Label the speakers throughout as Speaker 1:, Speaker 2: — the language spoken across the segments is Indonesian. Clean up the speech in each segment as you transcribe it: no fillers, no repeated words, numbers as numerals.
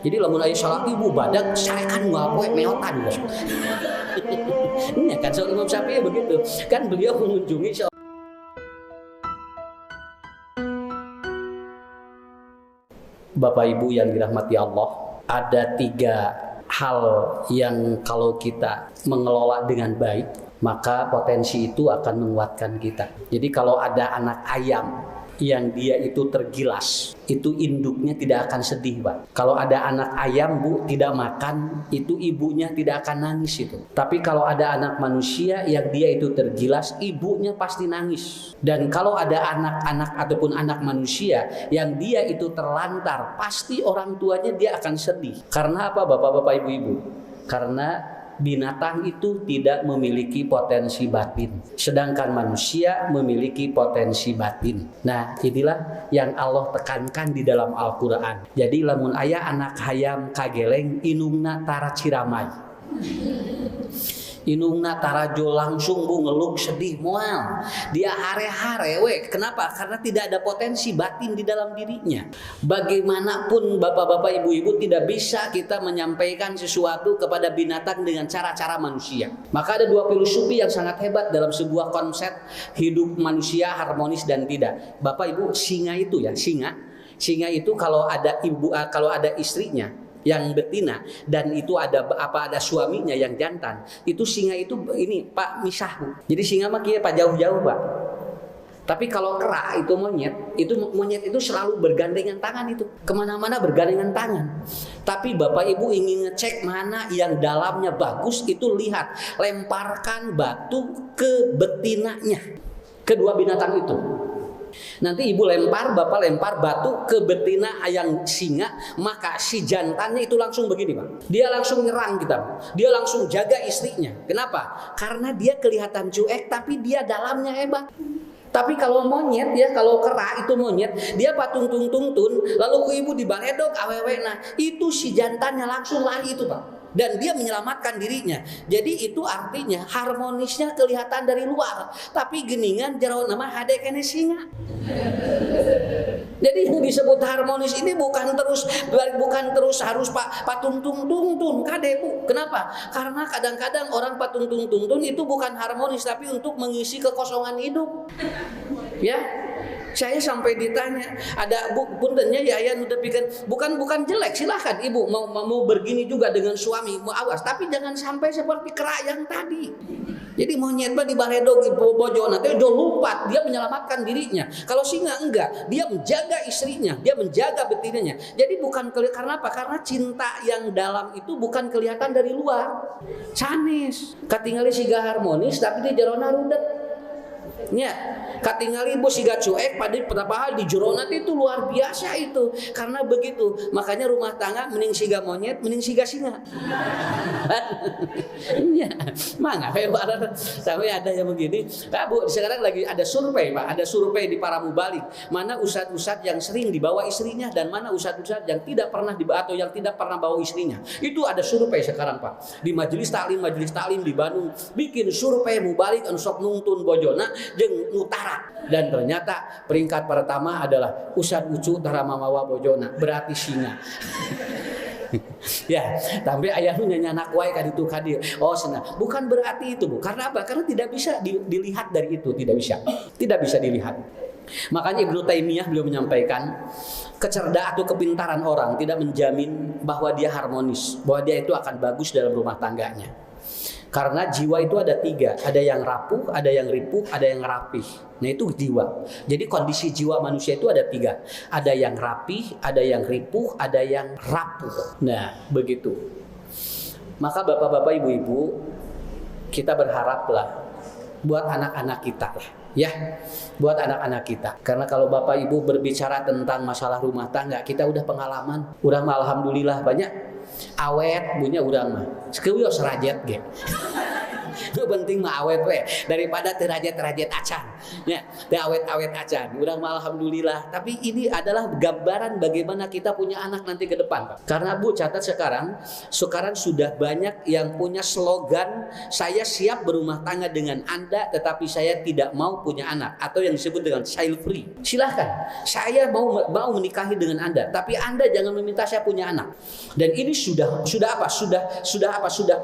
Speaker 1: Jadi lamun aya salat ibu badak sarekan ngapoe meotan bos. Ini kan soal Imam Syafi'i begitu. Kan beliau mengunjungi Bapak Ibu yang dirahmati Allah, ada 3 hal yang kalau kita mengelola dengan baik, maka potensi itu akan menguatkan kita. Jadi kalau ada anak ayam yang dia itu tergilas, itu induknya tidak akan sedih, Pak. Kalau ada anak ayam, Bu, tidak makan, itu ibunya tidak akan nangis itu. Tapi kalau ada anak manusia yang dia itu tergilas, ibunya pasti nangis. Dan kalau ada anak-anak ataupun anak manusia yang dia itu terlantar, pasti orang tuanya dia akan sedih. Karena apa, Bapak-bapak, Ibu-ibu? Karena binatang itu tidak memiliki potensi batin, sedangkan manusia memiliki potensi batin. Nah, inilah yang Allah tekankan di dalam Al-Quran. Jadi lamun aya anak hayam kageleng inungna tara ciramai, inungna tarajo langsung Bu ngeluk sedih moal. Dia hare-hare we. Kenapa? Karena tidak ada potensi batin di dalam dirinya. Bagaimanapun Bapak-bapak, Ibu-ibu, tidak bisa kita menyampaikan sesuatu kepada binatang dengan cara-cara manusia. Maka ada 2 filosofi yang sangat hebat dalam sebuah konsep hidup manusia harmonis dan tidak. Bapak Ibu, singa itu ya, singa itu kalau ada istrinya yang betina dan itu ada suaminya yang jantan, itu singa itu ini Pak misah Bu. Jadi singa mah kieu Pak jauh-jauh Pak. Tapi kalau kera itu monyet itu selalu bergandengan tangan, itu kemana-mana bergandengan tangan. Tapi Bapak Ibu ingin ngecek mana yang dalamnya bagus, itu lihat, lemparkan batu ke betinanya kedua binatang itu. Nanti ibu lempar, bapak lempar batu ke betina yang singa, maka si jantannya itu langsung begini Pak. Dia langsung nyerang kita, dia langsung jaga istrinya. Kenapa? Karena dia kelihatan cuek tapi dia dalamnya hebat. Tapi kalau monyet ya, kalau kera itu monyet, dia patung-tung-tun, lalu ku ibu dibaledog awewe, nah itu si jantannya langsung lari itu Pak. Dan dia menyelamatkan dirinya. Jadi itu artinya harmonisnya kelihatan dari luar, tapi geningan jero nama hade kene singa. Jadi yang disebut harmonis ini bukan terus harus patung tung kade Bu. Kenapa? Karena kadang-kadang orang patung tung itu bukan harmonis, tapi untuk mengisi kekosongan hidup. Ya. Saya sampai ditanya, ada Bu puntennya ya ayah udah pikir bukan jelek, silahkan ibu mau begini juga dengan suami, mau awas, tapi jangan sampai seperti kera yang tadi. Jadi monyet mah di baledog bojo nanti dia lompat, dia menyelamatkan dirinya. Kalau singa enggak, dia menjaga istrinya, dia menjaga betinanya. Jadi bukan karena apa? Karena cinta yang dalam itu bukan kelihatan dari luar. Sanes, katingali siga harmonis tapi di jerona rudet. Nya, katingali ibu siga cuek pada padahal di jerona itu luar biasa itu. Karena begitu, makanya rumah tangga mending siga monyet, mending siga singa. Ya, mana sampai ada yang begini. Kak Bu, sekarang lagi ada survei Pak, ada survei di para mubalik. Mana ustadz-ustadz yang sering dibawa istrinya dan mana ustadz-ustadz yang tidak pernah dibawa atau yang tidak pernah bawa istrinya. Itu ada survei sekarang Pak. Di majelis taklim di Bandung bikin survei mubalik sok nuntun bojona jeung utara, dan ternyata peringkat pertama adalah Ustad Ucu tara mamawa bojona, berarti singa. Ya, tapi ayahnya nyanak wae ka ditu ka dieu. Oh, senang. Bukan berarti itu, Bu. Karena apa? Karena tidak bisa dilihat dari itu, tidak bisa. Tidak bisa dilihat. Makanya Ibnu Taimiyah beliau menyampaikan, kecerdaan atau kepintaran orang tidak menjamin bahwa dia harmonis, bahwa dia itu akan bagus dalam rumah tangganya. Karena jiwa itu ada 3, ada yang rapuh, ada yang ripuh, ada yang rapih. Nah itu jiwa. Jadi kondisi jiwa manusia itu ada 3, ada yang rapih, ada yang ripuh, ada yang rapuh. Nah begitu. Maka bapak-bapak, ibu-ibu, kita berharaplah buat anak-anak kita lah, ya, buat anak-anak kita. Karena kalau bapak ibu berbicara tentang masalah rumah tangga, kita udah pengalaman, udah alhamdulillah banyak. Awet punya urang mah sekeueus rajet ge. Itu penting mah awet we daripada terajet-terajet acan. Ya, awet-awet aja. Urang mah alhamdulillah. Tapi ini adalah gambaran bagaimana kita punya anak nanti ke depan. Karena Bu catat sekarang sudah banyak yang punya slogan, saya siap berumah tangga dengan Anda tetapi saya tidak mau punya anak, atau yang disebut dengan child free. Silahkan, saya mau menikahi dengan Anda, tapi Anda jangan meminta saya punya anak. Dan ini sudah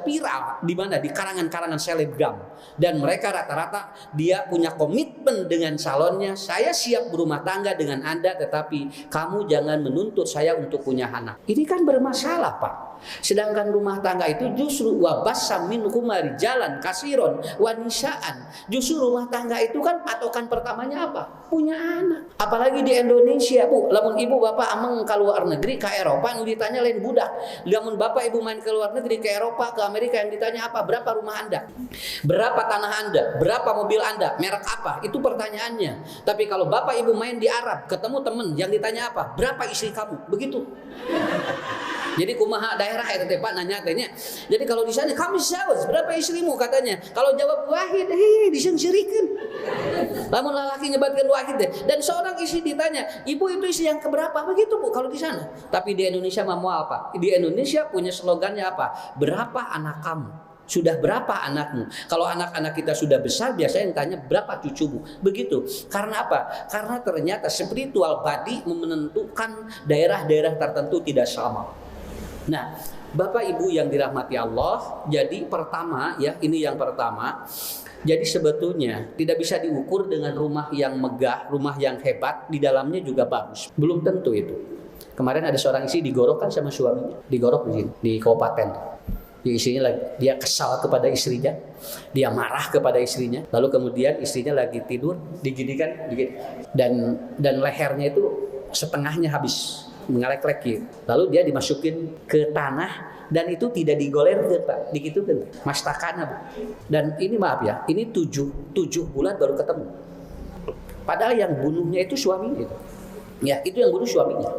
Speaker 1: viral di mana, di karangan-karangan selebgram, dan mereka rata-rata dia punya komitmen dengan calonnya, saya siap berumah tangga dengan Anda tetapi kamu jangan menuntut saya untuk punya anak. Ini kan bermasalah, Pak. Sedangkan rumah tangga itu justru wabassa minkum rijalan kasiron wanisaan. Justru rumah tangga itu kan patokan pertamanya apa? Punya anak. Apalagi di Indonesia, Bu, lamun ibu bapak ameng ke luar negeri, ke Eropa, nu ditanya lain budak. Lamun bapak ibu main ke luar negeri, ke Eropa, ke Amerika, yang ditanya apa? Berapa rumah Anda? Berapa tanah Anda? Berapa mobil Anda? Merek apa? Itu pertanyaannya. Tapi kalau bapak ibu main di Arab, ketemu temen, yang ditanya apa? Berapa istri kamu? Begitu. Jadi kumaha daerah itu teh Pak nanya tanya. Jadi kalau di sana kamu jawab berapa istrimu katanya. Kalau jawab wahid, disengserikeun. Lamun lalaki nyebatkeun wahid deh. Dan seorang istri ditanya, "Ibu itu istri yang keberapa?" Begitu Bu kalau di sana. Tapi di Indonesia mau apa? Di Indonesia punya slogannya apa? Berapa anak kamu? Sudah berapa anakmu? Kalau anak-anak kita sudah besar, biasanya yang tanya berapa cucumu. Begitu. Karena apa? Karena ternyata spiritual body menentukan daerah-daerah tertentu tidak sama. Nah, Bapak Ibu yang dirahmati Allah, jadi pertama ya, ini yang pertama. Jadi sebetulnya tidak bisa diukur dengan rumah yang megah, rumah yang hebat, di dalamnya juga bagus. Belum tentu itu. Kemarin ada seorang istri digorok kan sama suaminya, digorok di sini, di kabupaten. Di istrinya dia kesal kepada istrinya, dia marah kepada istrinya, lalu kemudian istrinya lagi tidur, diginikan, dan lehernya itu setengahnya habis. Mengalek-lek gitu. Lalu dia dimasukin ke tanah dan itu tidak digoler Pak, digitukan. Mastakana Bu. Dan ini maaf ya, ini 7 bulan baru ketemu. Padahal yang bunuhnya itu suaminya itu. Ya, itu yang bunuh suaminya.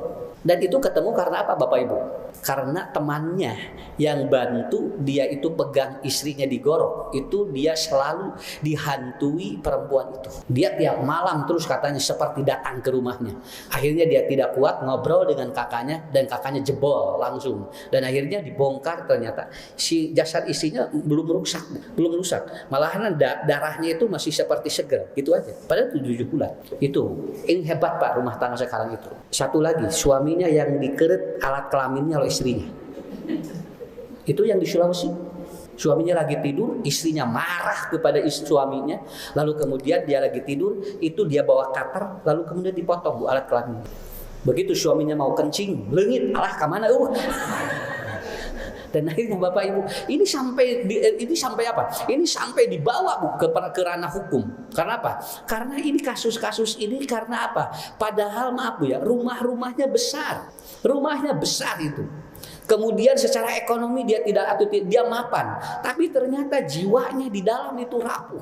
Speaker 1: Dan itu ketemu karena apa Bapak Ibu? Karena temannya yang bantu dia itu pegang istrinya digorok, itu dia selalu dihantui perempuan itu. Dia tiap malam terus katanya seperti datang ke rumahnya. Akhirnya dia tidak kuat ngobrol dengan kakaknya dan kakaknya jebol langsung. Dan akhirnya dibongkar, ternyata si jasad istrinya belum rusak. Malahan darahnya itu masih seperti seger, gitu aja. Padahal 7 bulan. Itu ini hebat Pak rumah tangga sekarang itu. Satu lagi, suaminya yang dikeret alat kelaminnya oleh istrinya. Itu yang di Sulawesi. Suaminya lagi tidur, istrinya marah kepada suaminya, lalu kemudian dia lagi tidur, itu dia bawa cutter, lalu kemudian dipotong Bu alat kelamin. Begitu suaminya mau kencing, leungit, alah kemana Dan akhirnya Bapak Ibu, ini sampai apa? Ini sampai dibawa Bu ke ranah hukum. Karena apa? Karena ini kasus-kasus ini karena apa? Padahal maaf Bu ya, rumahnya besar. Rumahnya besar itu. Kemudian secara ekonomi dia dia mapan, tapi ternyata jiwanya di dalam itu rapuh,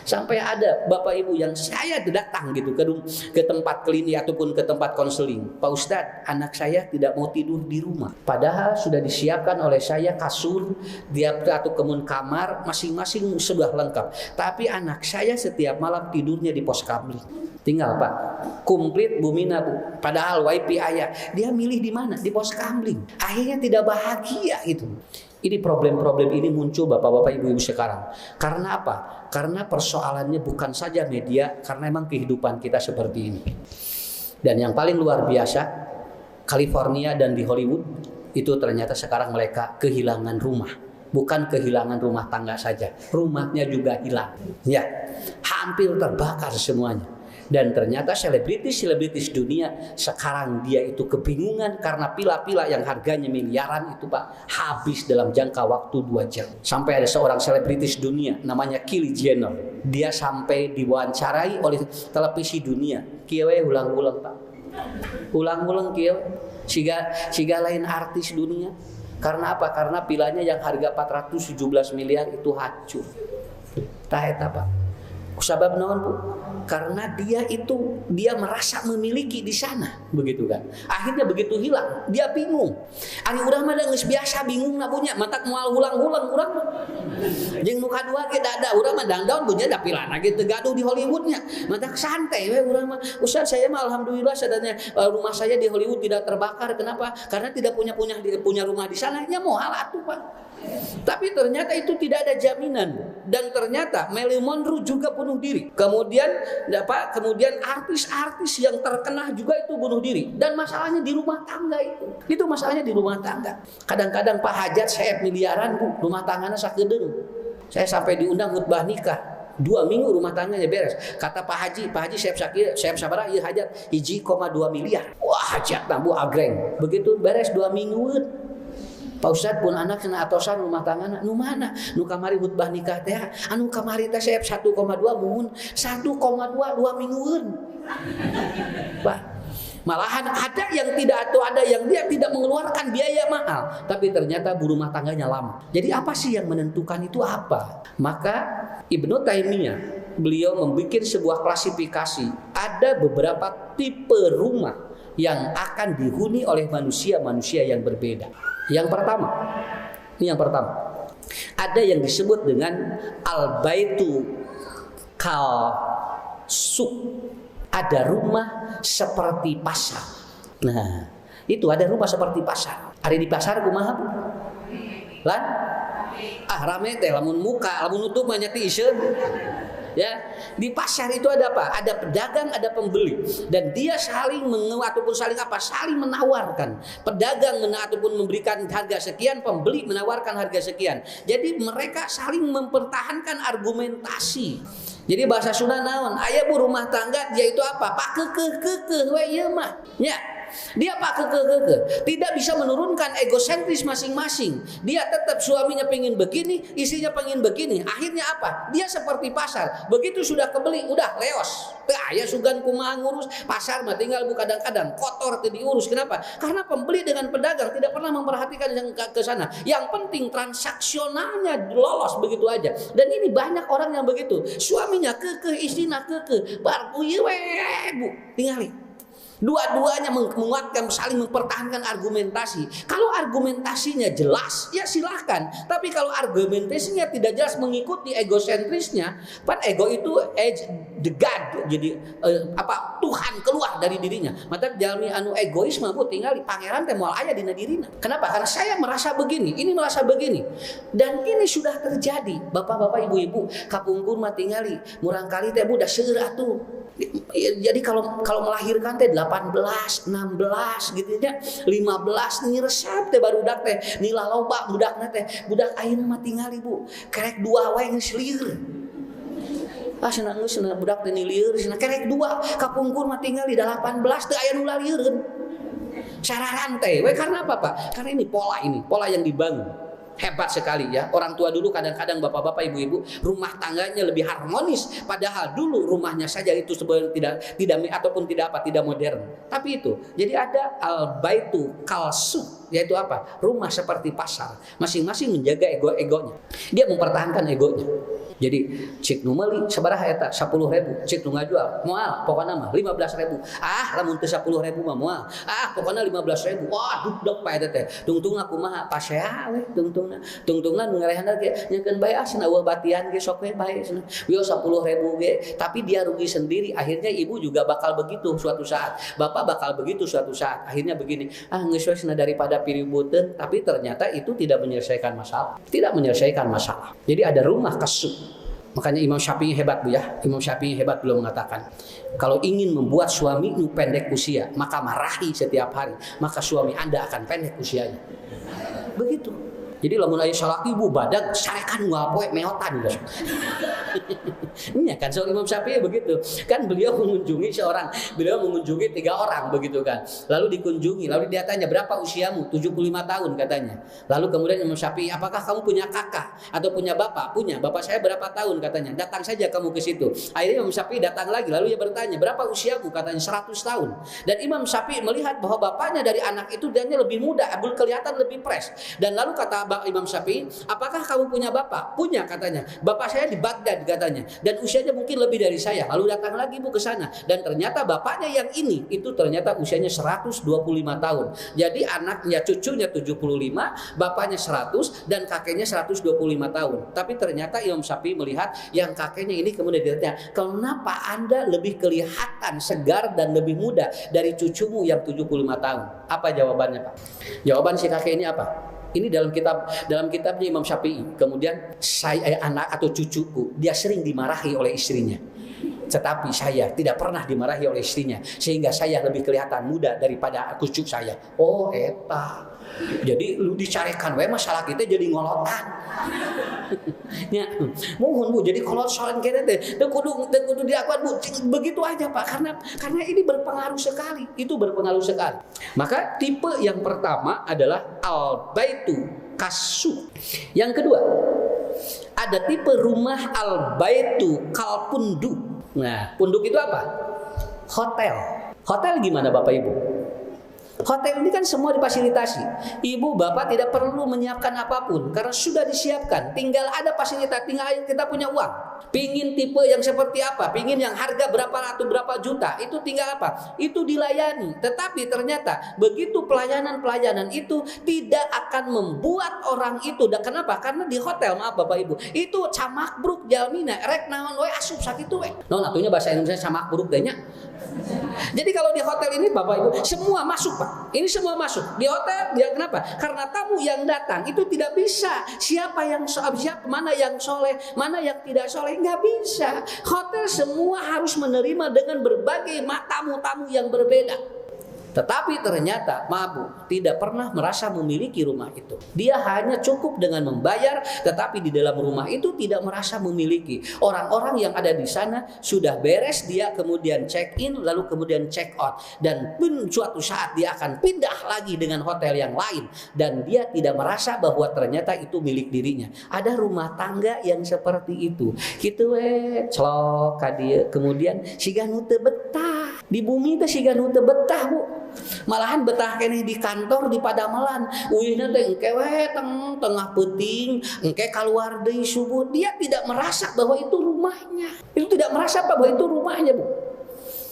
Speaker 1: sampai ada Bapak Ibu yang saya datang gitu ke tempat klinik ataupun ke tempat konseling, Pak Ustadz, anak saya tidak mau tidur di rumah, padahal sudah disiapkan oleh saya kasur, dia satu kemun kamar, masing-masing sudah lengkap, tapi anak saya setiap malam tidurnya di pos kamling. Tinggal Pak, komplit bumina Bu. Padahal WiFi ayah, dia milih di mana? Di pos kamling. Akhirnya tidak bahagia itu. Ini problem-problem ini muncul Bapak-bapak Ibu-ibu sekarang. Karena apa? Karena persoalannya bukan saja media, karena memang kehidupan kita seperti ini. Dan yang paling luar biasa, California dan di Hollywood itu ternyata sekarang mereka kehilangan rumah. Bukan kehilangan rumah tangga saja, rumahnya juga hilang. Ya, hampir terbakar semuanya. Dan ternyata selebritis dunia sekarang dia itu kebingungan karena pila-pila yang harganya miliaran itu Pak habis dalam jangka waktu 2 jam. Sampai ada seorang selebritis dunia namanya Kylie Jenner. Dia sampai diwawancarai oleh televisi dunia. Kieu ulang-ulang Pak. Ulang-ulang kieu. Siga lain artis dunia. Karena apa? Karena pilanya yang harga 417 miliar itu hancur. Tah eta Pak. Sabab naon Bu? Karena dia merasa memiliki di sana, begitu kan. Akhirnya begitu hilang, dia bingung. Ari urang mah geus biasa bingung na punya, matak moal ulang-ulang urang mah. Jeung nu kadua ge dada urang mah dangdaun punya da pilana gitu gaduh di Hollywoodnya. Matak santai we urang mah. Ustaz saya mah alhamdulillah sadanya rumah saya di Hollywood tidak terbakar. Kenapa? Karena tidak punya rumah di sana. Ya moal atuh Pak. Tapi ternyata itu tidak ada jaminan. Dan ternyata Marilyn Monroe juga bunuh diri. Kemudian artis-artis yang terkenal juga itu bunuh diri. Dan masalahnya di rumah tangga itu. Itu masalahnya di rumah tangga. Kadang-kadang Pak Hajat saya miliaran Bu, rumah tangganya sakedeung. Saya sampai diundang khutbah nikah. 2 minggu rumah tangganya beres. Kata Pak Haji saya sabaraha ieu hajat 1,2 miliar. Wah, hajat Bu agreng. Begitu beres 2 minggu. Pak Ustad pun anak kena atosan rumah tangga nu mana nu kamari khutbah nikah teh anu kamari teh saya 1,2 muhun 1,2 2 mingguan Pak. Malahan ada yang tidak atau ada yang dia tidak mengeluarkan biaya mahal tapi ternyata rumah tangganya lama. Jadi apa sih yang menentukan itu apa? Maka Ibnu Taimiyah beliau membuat sebuah klasifikasi, ada beberapa tipe rumah yang akan dihuni oleh manusia-manusia yang berbeda. Yang pertama, ada yang disebut dengan al-baitu kal-suq. Ada rumah seperti pasar. Nah, itu ada rumah seperti pasar. Ada di pasar kumaha Bu? Lan? Rame teh lamun muka, lamun nutup mah nya teh iseun. Ya, di pasar itu ada apa? Ada pedagang, ada pembeli, dan dia saling saling menawarkan. Pedagang ataupun memberikan harga sekian, pembeli menawarkan harga sekian. Jadi mereka saling mempertahankan argumentasi. Jadi bahasa Sunda naon? Aya Bu rumah tangga yaitu apa? Pak keukeuh we ieu mah. Ya. Dia pak keke tidak bisa menurunkan egosentris masing-masing. Dia tetap suaminya pengen begini, istrinya pengen begini. Akhirnya apa? Dia seperti pasar. Begitu sudah kebeli, udah leos. Teu aya sugan kumaha ngurus pasar mah tinggal Bu kadang-kadang kotor teu diurus. Kenapa? Karena pembeli dengan pedagang tidak pernah memperhatikan yang ke sana. Yang penting transaksionalnya lolos begitu aja. Dan ini banyak orang yang begitu. Suaminya keke, istrinya keke. Bar ieu we Bu, tingali. Dua-duanya menguatkan, saling mempertahankan argumentasi. Kalau argumentasinya jelas, ya silahkan. Tapi kalau argumentasinya tidak jelas mengikuti egosentrisnya, pan ego itu the God, jadi Tuhan keluar dari dirinya. Maka jalmi anu egoisme Bu tinggal di pangeran teh moal aya dina dirina. Kenapa? Karena saya merasa begini, ini merasa begini. Dan ini sudah terjadi. Bapak-bapak, ibu-ibu, kapungkur mah tingali murang kali teh Bu da seueur atuh. Jadi kalau melahirkan teh 18, 16 gitu nya, 15 resep teh barudak teh nila loba budakna teh. Budak ayeuna mah tingali Bu, kerek 2 wae geus lieur. Cenah geus budak teh lieur, cenah kerek 2 kapungkur mah tingali 18 teu aya nu lieureun. Sararan teh we karena apa Pak? Karena ini pola yang dibangun. Hebat sekali ya. Orang tua dulu kadang-kadang bapak-bapak, ibu-ibu, rumah tangganya lebih harmonis. Padahal dulu rumahnya saja itu sebenarnya tidak modern. Tapi itu. Jadi ada al-baitu kal-suq, yaitu apa? Rumah seperti pasar. Masing-masing menjaga ego-egonya. Dia mempertahankan egonya. Jadi cik nu meuli sabaraha eta 10.000, cik nu ngajual moal pokona mah 15.000. Lamun teu 10.000 mah moal. Pokona 15.000. Wah, dudek pae eta teh. Tungtungna kumaha? Pasea we tungtungna. Tungtungna nu ngarehanna ge nyakeun bae cenah eueuh batian ge sok we bae cenah. Wio 10.000 ge, tapi dia rugi sendiri. Akhirnya ibu juga bakal begitu suatu saat. Bapak bakal begitu suatu saat. Akhirnya begini, geus we cenah daripada piributeun, tapi ternyata itu tidak menyelesaikan masalah. Tidak menyelesaikan masalah. Jadi ada rumah kasuk. Makanya Imam Syafi'i hebat Bu ya. Imam Syafi'i hebat beliau mengatakan, kalau ingin membuat suami pendek usia, maka marahi setiap hari, maka suami Anda akan pendek usianya. Begitu. Jadi lamun aya salaki Bu badag sarekan ngapoe meotan guys. Ini kan soal Imam Syafi'i begitu. Kan beliau mengunjungi 3 orang begitu kan. Lalu dikunjungi, lalu dia tanya, "Berapa usiamu?" 75 tahun katanya. Lalu kemudian Imam Syafi'i, "Apakah kamu punya kakak atau punya bapak?" "Punya. Bapak saya berapa tahun?" katanya. "Datang saja kamu ke situ." Akhirnya Imam Syafi'i datang lagi, lalu dia bertanya, "Berapa usiamu?" katanya, 100 tahun. Dan Imam Syafi'i melihat bahwa bapaknya dari anak itu dia lebih muda, kelihatan lebih fresh. Dan lalu kata Imam Syafi'i, apakah kamu punya bapak? Punya katanya. Bapak saya di Baghdad katanya. Dan usianya mungkin lebih dari saya. Lalu datang lagi Bu ke sana. Dan ternyata bapaknya yang ini, itu ternyata usianya 125 tahun. Jadi anaknya, cucunya 75, bapaknya 100, dan kakeknya 125 tahun. Tapi ternyata Imam Syafi'i melihat yang kakeknya ini kemudian ditanya, kenapa Anda lebih kelihatan segar dan lebih muda dari cucumu yang 75 tahun? Apa jawabannya Pak? Jawaban si kakek ini apa? Ini dalam kitabnya Imam Syafi'i. Kemudian saya anak atau cucuku, dia sering dimarahi oleh istrinya. Tetapi saya tidak pernah dimarahi oleh istrinya, sehingga saya lebih kelihatan muda daripada cucu saya. Oh eta. Jadi lu dicarekan we masalah kita jadi ngolotan. Ya, mohon Bu, jadi kalau soal kita teh kudu dilakukan Bu, begitu aja Pak, karena ini berpengaruh sekali, itu berpengaruh sekali. Maka tipe yang pertama adalah al-baitu kasu. Yang kedua, ada tipe rumah al-baitu kalpundu. Nah, punduk itu apa? Hotel. Hotel gimana Bapak Ibu? Hotel ini kan semua difasilitasi. Ibu bapak tidak perlu menyiapkan apapun karena sudah disiapkan. Tinggal ada fasilitas, tinggal kita punya uang. Pingin tipe yang seperti apa? Pingin yang harga berapa ratus berapa juta? Itu tinggal apa? Itu dilayani. Tetapi ternyata begitu pelayanan itu tidak akan membuat orang itu. Dan kenapa? Karena di hotel, maaf Bapak Ibu, itu camakbruk jalmina rek naon we asup sakitu we. Non atunya bahasa Indonesia camakbruk deh nya. Jadi kalau di hotel ini Bapak Ibu semua masuk Pak. Ini semua masuk. Di hotel dia kenapa? Karena tamu yang datang itu tidak bisa siapa mana yang soleh, mana yang tidak soleh, nggak bisa. Hotel semua harus menerima dengan berbagai tamu-tamu yang berbeda. Tetapi ternyata mabuk tidak pernah merasa memiliki rumah itu. Dia hanya cukup dengan membayar, tetapi di dalam rumah itu tidak merasa memiliki. Orang-orang yang ada di sana sudah beres, dia kemudian check in, lalu kemudian check out. Dan pun suatu saat dia akan pindah lagi dengan hotel yang lain. Dan dia tidak merasa bahwa ternyata itu milik dirinya. Ada rumah tangga yang seperti itu. Gitu celok kadia. Kemudian siga nu teu betah. Di bumi teh siga nu teu betah Bu. Malahan betah keneh di kantor di Padamelan. Uihna teh engke we tengah peuting, engke kaluar deui subuh. Dia tidak merasa bahwa itu rumahnya. Itu tidak merasa bahwa itu rumahnya, Bu.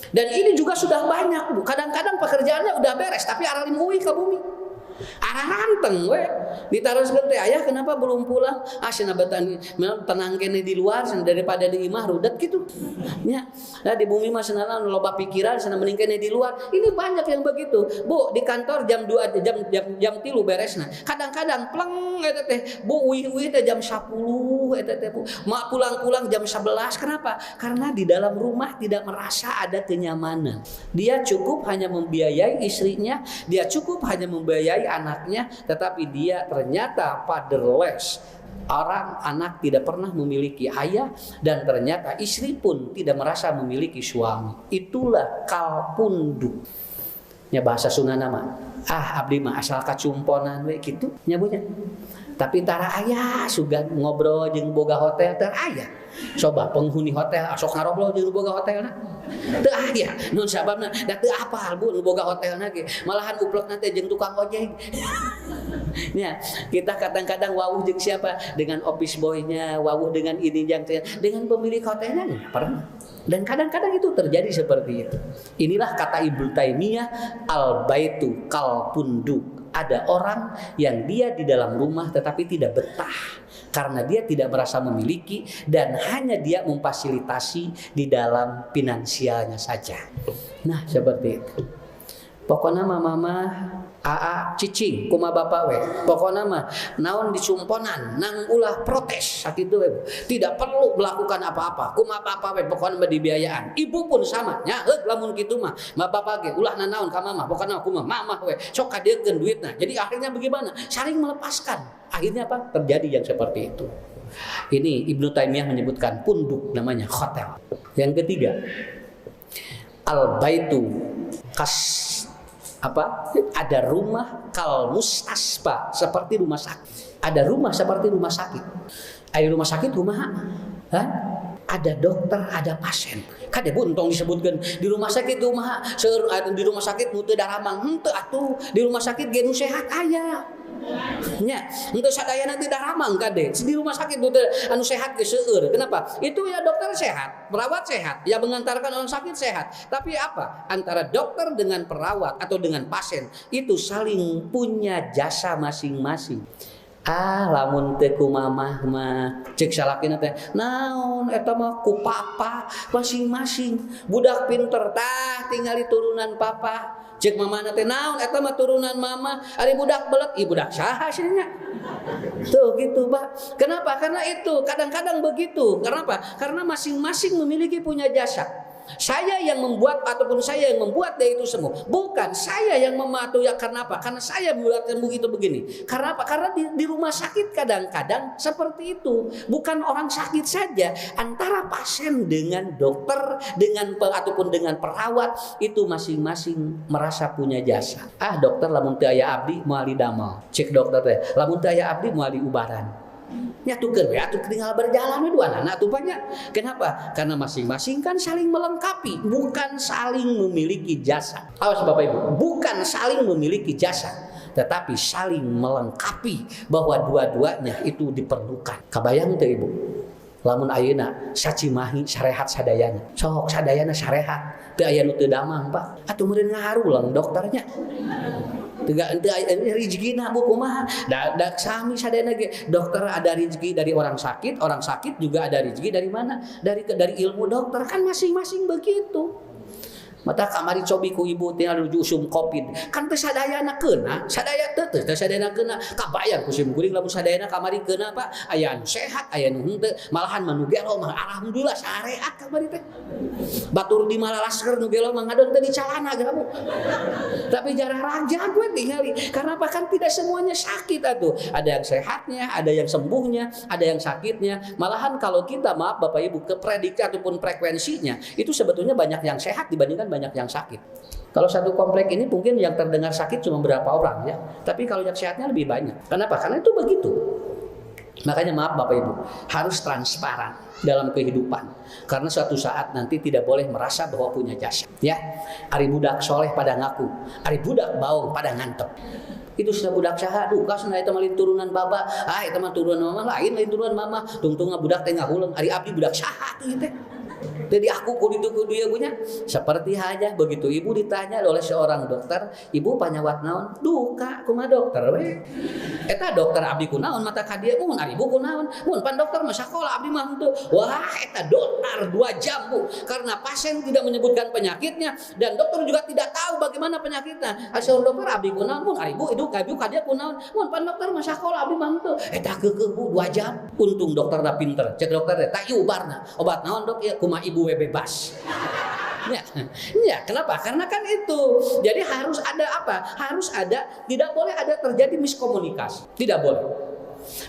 Speaker 1: Dan ini juga sudah banyak, Bu. Kadang-kadang pekerjaannya udah beres tapi aralim uih ke bumi. Arah ranteng we ditaruhkeun teh aya kenapa belum pulang? Cenah betani tenang kene di luar daripada di imah rudet gitu. Nya. Nah di bumi mah cenah loba pikiran cenah mending kene di luar. Ini banyak yang begitu. Bu, di kantor jam 2 jam 3 beresna. Kadang-kadang pleng eta teh Bu uih teh jam 10 eta teh Bu. Mak pulang-pulang jam 11. Kenapa? Karena di dalam rumah tidak merasa ada kenyamanan. Dia cukup hanya membiayai istrinya, dia cukup hanya membiayai anaknya, tetapi dia ternyata fatherless. Orang anak tidak pernah memiliki ayah dan ternyata istri pun tidak merasa memiliki suami. Itulah kalpundu. Nya bahasa Sunda nama. Abdi mah asal kacumponan we kitu nya Bu nya. Tapi tara aya sugan ngobrol jeung boga hotel tara aya. Coba penghuni hotel sok ngarobrol jeung boga hotelna. Teu aya. Nun sababna da teu apal Bu nu boga hotelna ge. Malahan upleukna teh jeung tukang ojek. Ya, kita kadang-kadang wawuh jeung siapa? Dengan office boy-nya, wawuh dengan ini yang dengan pemilik hotelnya pernah. Dan kadang-kadang itu terjadi seperti itu. Inilah kata Ibnu Taimiyah, al-baitu kalpundu. Ada orang yang dia di dalam rumah tetapi tidak betah karena dia tidak merasa memiliki dan hanya dia memfasilitasi di dalam finansialnya saja. Nah, seperti itu. Pokoknya mama aa cicing kuma bapak we. Pokoknya mah naon dicumponan nang ulah protes sakitu we. Tidak perlu melakukan apa-apa. Kuma bapak we pokoknya mah dibiayaan. Ibu pun sama nya heug lamun kitu mah. Bapak ge ulah naon ka mama pokoknya kumaha mamah we. Sok kadiekeun duitna. Jadi akhirnya bagaimana? Saling melepaskan. Akhirnya apa? Terjadi yang seperti itu. Ini Ibnu Taimiyah menyebutkan punduk namanya hotel. Yang ketiga, al-baitu kas ada rumah kal mustasfa seperti rumah sakit. Ada rumah seperti rumah sakit. Ayo rumah sakit rumah. ada dokter, ada pasien. Kade buntong disebutkan di rumah sakit mah seueur di rumah sakit nu teu daramang henteu atuh di rumah sakit ge nu sehat aya. Nya, henteu sadayana teu daramang kade. Di rumah sakit nu teu anu sehat ge seueur. Kenapa? Itu ya dokter sehat, perawat sehat, ya mengantarkan orang sakit sehat. Tapi apa? Antara dokter dengan perawat atau dengan pasien itu saling punya jasa masing-masing. Lamun teu ku mamah mah ceuk salakina teh naon eta mah ku papa masing-masing budak pinter tah tinggali turunan papa ceuk mamana teh naon eta mah turunan mama ari budak belet budak saha cenah tuh gitu Pak. Kenapa? Karena itu kadang-kadang begitu. Kenapa? Karena masing-masing memiliki punya jasa. Saya yang membuat ataupun saya yang membuat dia itu sembuh, bukan saya yang mematuhi. Karena apa? Karena saya membuat sembuh itu begini. Karena apa? Karena di rumah sakit kadang-kadang seperti itu. Bukan orang sakit saja, antara pasien dengan dokter dengan ataupun dengan perawat itu masing-masing merasa punya jasa. Dokter lamun teu aya abdi moal didamel. Cek dokter teh, lamun teu aya abdi moal diubaran. Nyatukeun we atuh tinggal berjalan we duanana atuh banyak. Kenapa? Karena masing-masing kan saling melengkapi, bukan saling memiliki jasa. Awas Bapak Ibu, bukan saling memiliki jasa, tetapi saling melengkapi bahwa dua-duanya itu diperlukan. Kabayang teu Ibu? Lamun ayeuna sacimahi sarehat sadayana. Sok sadayana sarehat, teu aya nu teu damang, Pak. Atuh meureun ngaharulang dokternya. Tiga rezekina bu kumaha dak sami sadayana ge dokter ada rezeki dari orang sakit juga ada rezeki dari mana dari ilmu dokter kan masing-masing begitu. Mata kamari cobi ku ibu teh anu usum covid kan teh sadayana keuna sadaya teu sadayana keuna kabayang ku sim kuring lamun sadayana kamari keuna Pak aya anu sehat aya nu henteu malahan manu gelo mah alhamdulillah sareat kamari teh batur di malalaskeun nu gelo mah ngadon teh di calana gamu tapi jarah raja gue tinggali karena apa kan tidak semuanya sakit atuh ada yang sehatnya ada yang sembuhnya ada yang sakitnya malahan kalau kita maaf Bapak Ibu ke prediksi ataupun frekuensinya itu sebetulnya banyak yang sehat dibandingkan banyak yang sakit. Kalau satu komplek ini mungkin yang terdengar sakit cuma berapa orang ya, tapi kalau yang sehatnya lebih banyak. Kenapa? Karena itu begitu. Makanya maaf Bapak Ibu, harus transparan dalam kehidupan. Karena suatu saat nanti tidak boleh merasa bahwa punya jasa. Ya, ari budak soleh pada ngaku, ari budak baung pada ngantep. Itu sudah budak saha duka cenah eta mah turunan baba, eta mah turunan mama lain turunan mama. Tungtung budak teh ngahuleung, ari abdi budak saha teh teh. Jadi aku kudu dia punya seperti aja begitu ibu ditanya oleh seorang dokter, ibu panyawat naon? Duka kumaha dokter we. Eta dokter abdi kunaon mata ka dieu mun ari ibu kunaon? Mun pan dokter mah sakola abdi mah henteu. Wah eta dokter 2 jam Bu karena pasien tidak menyebutkan penyakitnya dan dokter juga tidak tahu bagaimana penyakitnya. Asal dokter abdi kunaon mun ari ibu ka dia kunaon? Mun pan dokter mah sakola abdi mah henteu. Eta keukeuh Bu 2 jam. Untung dokterna pinter. Cek dokter teh tak iubarna. Obat naon dok ya kumaha ibu bebas. Ya, kenapa? Karena kan itu. Jadi harus ada apa? Harus ada, tidak boleh ada terjadi miskomunikasi. Tidak boleh.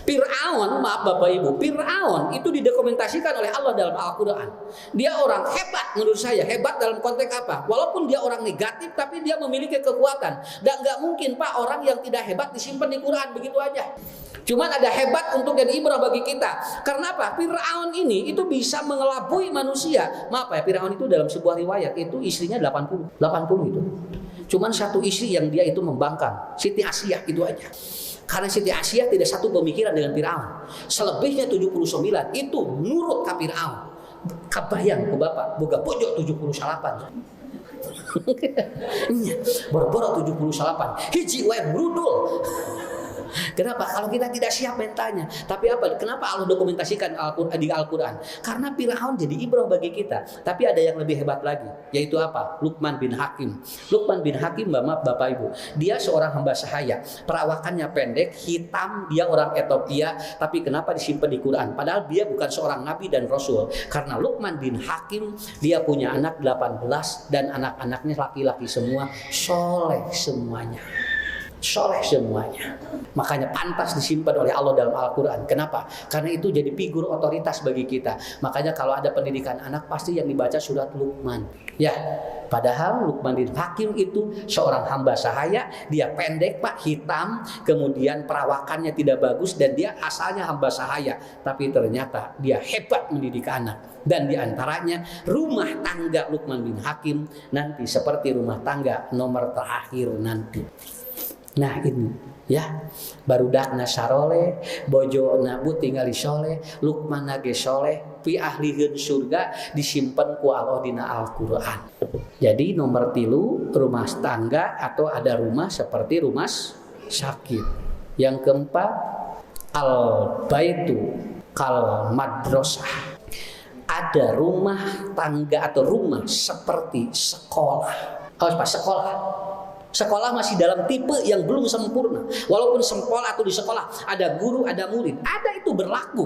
Speaker 1: Fir'aun, maaf Bapak Ibu, Fir'aun itu didokumentasikan oleh Allah dalam Al-Quran. Dia orang hebat menurut saya. Hebat dalam konteks apa? Walaupun dia orang negatif, tapi dia memiliki kekuatan. Dan gak mungkin Pak orang yang tidak hebat disimpan di Quran begitu aja. Cuman ada hebat untuk jadi ibrah bagi kita. Karena apa? Fir'aun ini itu bisa mengelabui manusia. Maaf ya, Fir'aun itu dalam sebuah riwayat itu istrinya 80 itu. Cuman satu istri yang dia itu membangkang, Siti Asiyah itu aja. Karena Siti Asiyah tidak satu pemikiran dengan Fir'aun. Selebihnya 79 itu nurut ke Fir'aun. Kabayang ke Bapak, boga pojok 78. Boro-boro 78. Hiji wae brudul. Kenapa? Kalau kita tidak siap mentalnya. Tapi apa? Kenapa Allah dokumentasikan di Al-Quran? Karena Fir'aun jadi ibrah bagi kita. Tapi ada yang lebih hebat lagi. Yaitu apa? Luqman bin Hakim. Luqman bin Hakim, maaf Bapak Ibu. Dia seorang hamba sahaya. Perawakannya pendek, hitam. Dia orang Ethiopia. Tapi kenapa disimpan di Quran? Padahal dia bukan seorang nabi dan rasul. Karena Luqman bin Hakim, dia punya anak 18. Dan anak-anaknya laki-laki semua. Soleh semuanya. soleh semuanya. Makanya pantas disimpan oleh Allah dalam Al-Quran. Kenapa? Karena itu jadi figur otoritas bagi kita. Makanya kalau ada pendidikan anak pasti yang dibaca surat Luqman. Ya, padahal Luqman bin Hakim itu seorang hamba sahaya. Dia pendek Pak, hitam, kemudian perawakannya tidak bagus dan dia asalnya hamba sahaya. Tapi ternyata dia hebat mendidik anak. Dan diantaranya rumah tangga Luqman bin Hakim nanti seperti rumah tangga nomor terakhir nanti. Nah ini ya, barudakna saroleh, bojo nabu tinggali soleh, Luqman nage soleh, pi ahlihun surga disimpan ku Allah dina Al-Quran. Jadi nomor 3 rumah tangga atau ada rumah seperti rumah sakit. Yang keempat, al-baitu kal madrasah. Ada rumah tangga atau rumah seperti sekolah. Awas Pak, sekolah. Sekolah masih dalam tipe yang belum sempurna. Walaupun sekolah atau di sekolah ada guru, ada murid, ada itu berlaku.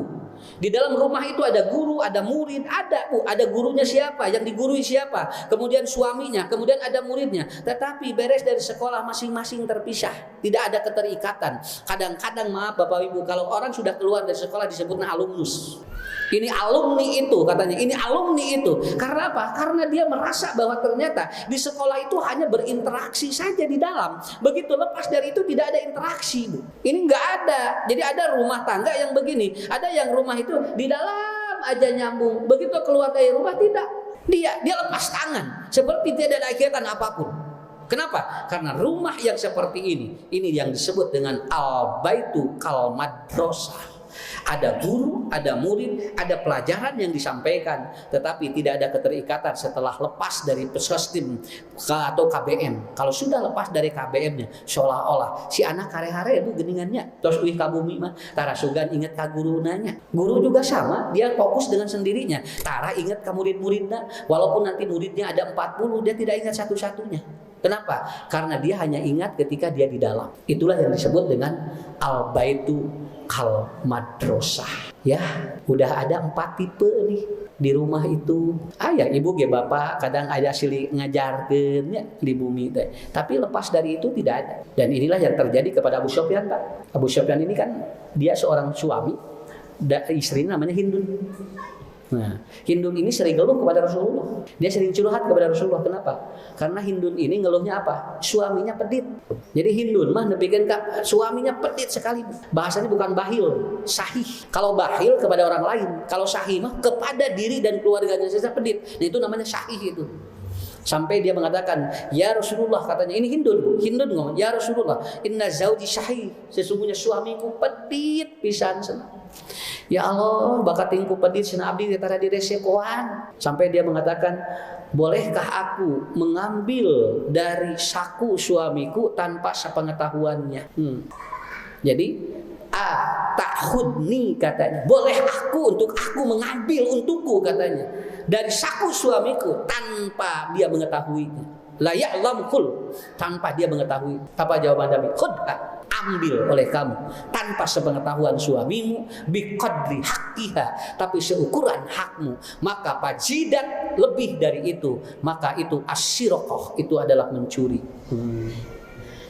Speaker 1: Di dalam rumah itu ada guru, ada murid, ada gurunya siapa, yang digurui siapa, kemudian suaminya, kemudian ada muridnya. Tetapi beres dari sekolah masing-masing terpisah, tidak ada keterikatan. Kadang-kadang maaf Bapak Ibu, kalau orang sudah keluar dari sekolah disebutnya alumnus. Ini alumni itu katanya, ini alumni itu. Karena apa? Karena dia merasa bahwa ternyata di sekolah itu hanya berinteraksi saja di dalam. Begitu lepas dari itu tidak ada interaksi, Bu. Ini nggak ada. Jadi ada rumah tangga yang begini, ada yang rumah itu di dalam aja nyambung. Begitu keluar dari rumah tidak. Dia lepas tangan, seperti tidak ada kegiatan apapun. Kenapa? Karena rumah yang seperti ini yang disebut dengan al-baitu kal madrasah. Ada guru, ada murid, ada pelajaran yang disampaikan, tetapi tidak ada keterikatan setelah lepas dari sistem atau KBM. Kalau sudah lepas dari KBM-nya, seolah-olah si anak hare-hare bu geningannya, terus uih ka bumi mah, tara sugan inget ka guru nanya. Guru juga sama, dia fokus dengan sendirinya. Tara inget ka murid-muridnya, walaupun nanti muridnya ada 40, dia tidak ingat satu-satunya. Kenapa? Karena dia hanya ingat ketika dia di dalam. Itulah yang disebut dengan al-baitu kal madrasah. Ya, udah ada 4 tipe nih di rumah itu. Ya ibu ge bapak kadang ada silih ngajarkeun ya di bumi teh. Tapi lepas dari itu tidak ada. Dan inilah yang terjadi kepada Abu Sufyan, Pak. Abu Sufyan ini kan dia seorang suami, istrinya namanya Hindun. Nah, Hindun ini sering ngeluh kepada Rasulullah. Dia sering curhat kepada Rasulullah. Kenapa? Karena Hindun ini ngeluhnya apa? Suaminya pedit. Jadi Hindun mah nepikeun ka suaminya pedit sekali. Bahasanya bukan bahil, sahih. Kalau bahil kepada orang lain, kalau sahih mah kepada diri dan keluarganya saja pedit. Nah, itu namanya sahih itu. Sampai dia mengatakan, ya Rasulullah, katanya ini Hindun, Bu. Hindun ngomong, ya Rasulullah, inna zauji sahih, sesungguhnya suamiku pedit pisan sana. Ya Allah, bakatingku pedit cenah abdi tara diresekoan. Sampai dia mengatakan, bolehkah aku mengambil dari saku suamiku tanpa sepengetahuannya? Jadi ta'khudni katanya, boleh untuk aku mengambil untukku katanya dari saku suamiku tanpa dia mengetahuinya. La ya'lamul, tanpa dia mengetahui. Apa jawaban Nabi? Khudha, ambil oleh kamu tanpa sepengetahuan suamimu, biqadri haqqiha, tapi seukuran hakmu. Maka fajidat, lebih dari itu, maka itu asyiraqah, itu adalah mencuri.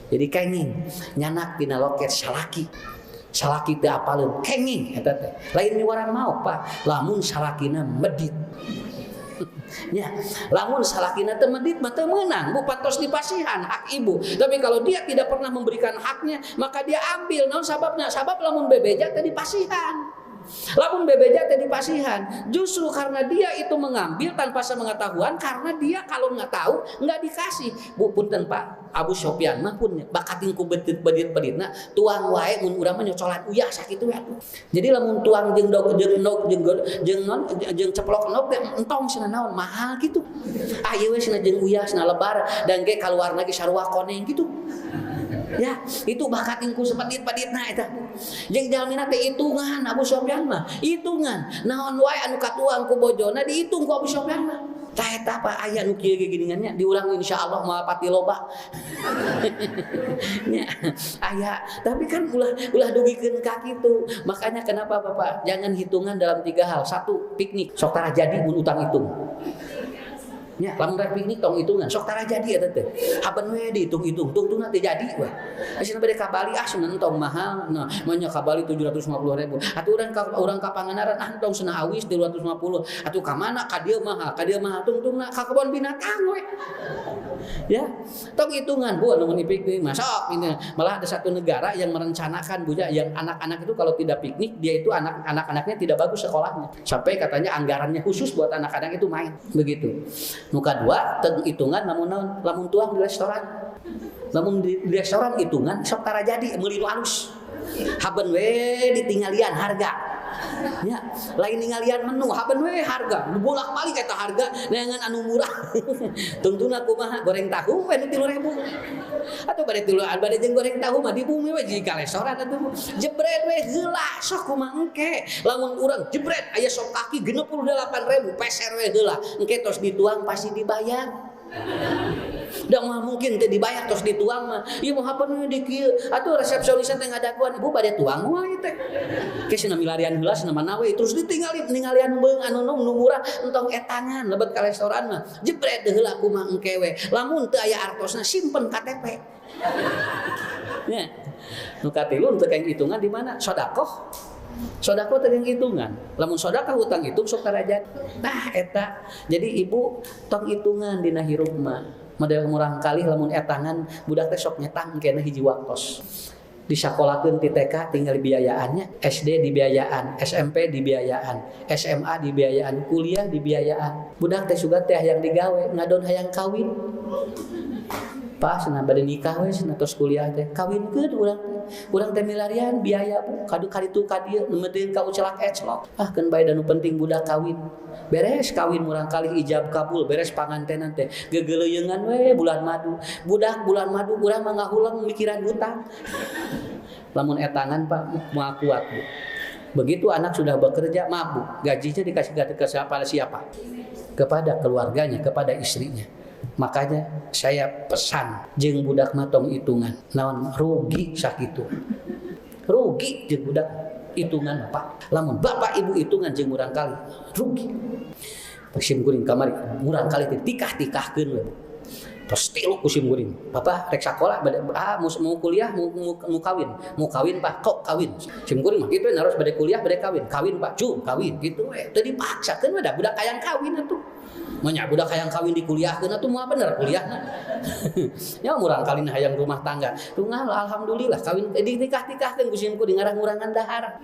Speaker 1: Jadi kenging nyanak dina loket salaki. Salaki teh apaleun kenging eta teh. Lain miwaran mau Pak, lamun salakina medit. Ya, lamun salakina teh medit mah teu meunang, Bu, patos dipasihan hak ibu. Tapi kalau dia tidak pernah memberikan haknya, maka dia ambil. Naon sababna? Sabab lamun bebeja teh dipasihan. Lamun bebeja teh dipasihan. Justru karena dia itu mengambil tanpa sepengetahuan, karena dia kalau nggak tahu nggak dikasih. Bu, punten Pak, Abu Sufyan mah pun bakating ku bedit-beditna tuang wae mun urang mah nyocolan uyah sakitu ya. Jadi lamun tuang jeung dog jeung ceplok nog teh entong cenah naon mahal gitu. Ieu we cenah jeung uyah cenah lebar dan ge kaluarna ge sarua koneng gitu. Ya, itu bakatingku sepedit-peditna eta. Jeung jalmina teh hitungan Abu Sufyan mah, hitungan. Naon wae anu katuang ku bojona dihitung ku Abu Sufyan mah. Tah eta apa aya nu kieu ge geuningannya diulang insyaallah moal pati loba. Nya aya, tapi kan ulah dugikeun ka kitu. Makanya kenapa Bapak jangan hitungan dalam 3 hal. 1, piknik, sok tara jadi mun utang hitung. nya lamun rek piknik tong hitungan sok tara jadi eta teh haban we dihitung-hitung tungtungna teh jadi weh asina bade ka Bali sunan tong mahal nah manya ka Bali 750.000 atuh urang ka Pangandaran tong cenah awis 250 atuh ka mana ka dieu mahal tungtungna ka kebon binatang we ya tong hitungan bu lamun piknik masuk ini malah ada satu negara yang merencanakan buja yang anak-anak itu kalau tidak piknik dia itu anak-anaknya tidak bagus sekolahnya sampai katanya anggarannya khusus buat anak-anak itu main begitu. Nuka dua hitungan lamun tuang di restoran. Lamun di restoran hitungan sok tara jadi meuli halus. Haben we ditinggalian harga. Ya, lain ninggalian menu haben we harga. Bolak-balik eta harga neangan anu murah. Tungtuna kumaha goreng tahu we 3.000. Atuh bade jeung goreng tahu mah di bumi we jika restoran atuh jebret we heula sok kumaha engke. Lamun urang jebret aya sop kaki 68.000 peser we heula. Engke tos dituang pasti dibayar. Udah mah mungkin teh dibayar terus dituang mah. Ieu mah hapan di kieu. Atuh resepsionisna teh ngadaguan ibu bade tuang wae teh. Ke cenah milarian heula cenah mana we terus ningalian beung anu murah entong etangan lebet ka restoran mah. Jebret heula kumaha engke we. Lamun teu aya artosna simpen KTP. Nya. Nu katilu teu kaeng hitungan di mana? Sedekah. Sodako teh hitungan. Lamun sodaka hutang hitung sok karajat. Nah eta. Jadi ibu tong hitungan dina hirup mah. Model murang kali lamun etangan budak teh sok nyetang kena hiji waktos. Disakolakeun ti TK tinggal biayaannya, SD dibiayaan, SMP dibiayaan, SMA dibiayaan, kuliah dibiayaan. Budak teh suga teh hayang digawe, ngadon hayang kawin. Pas cenah bade nikah we cenah tos kuliah teh kawinkeun urang teh milarian biaya bu kadu kaditu ka dieu neumedeun ka ucelak eclok keun bae nu penting budak kawin beres kawin urang kali ijab kabul beres pangantenan teh gegeleuyeungan we bulan madu budak bulan madu urang mah ngahulang mikiran hutang lamun etangan Pak moal kuat bu begitu anak sudah bekerja mabuk gajinya dikasih ke siapa kepada keluarganya kepada istrinya. Makanya saya pesan jeung budak matong hitungan naon rugi sakitu rugi jeung budak hitungan Pak lamun bapak ibu hitungan jeung urang kali rugi sim kuring kamari urang kali teh tikah-tikahkeun we tos tilu ku sim kuring papa rek sakola mau kuliah mau kawin Pak kok kawin sim kuring mah kitu harus bade kuliah bade kawin Pak cum kawin gitu we teu dipaksakeun we da budak hayang kawin atuh nya budak hayang kawin di kuliahkeun atuh moal bener kuliahna. Nya urang kalin hayang rumah tangga. Tunggal alhamdulillah kawin nikah-nikahkeun ku simku di ngarang-ngurangan dahar.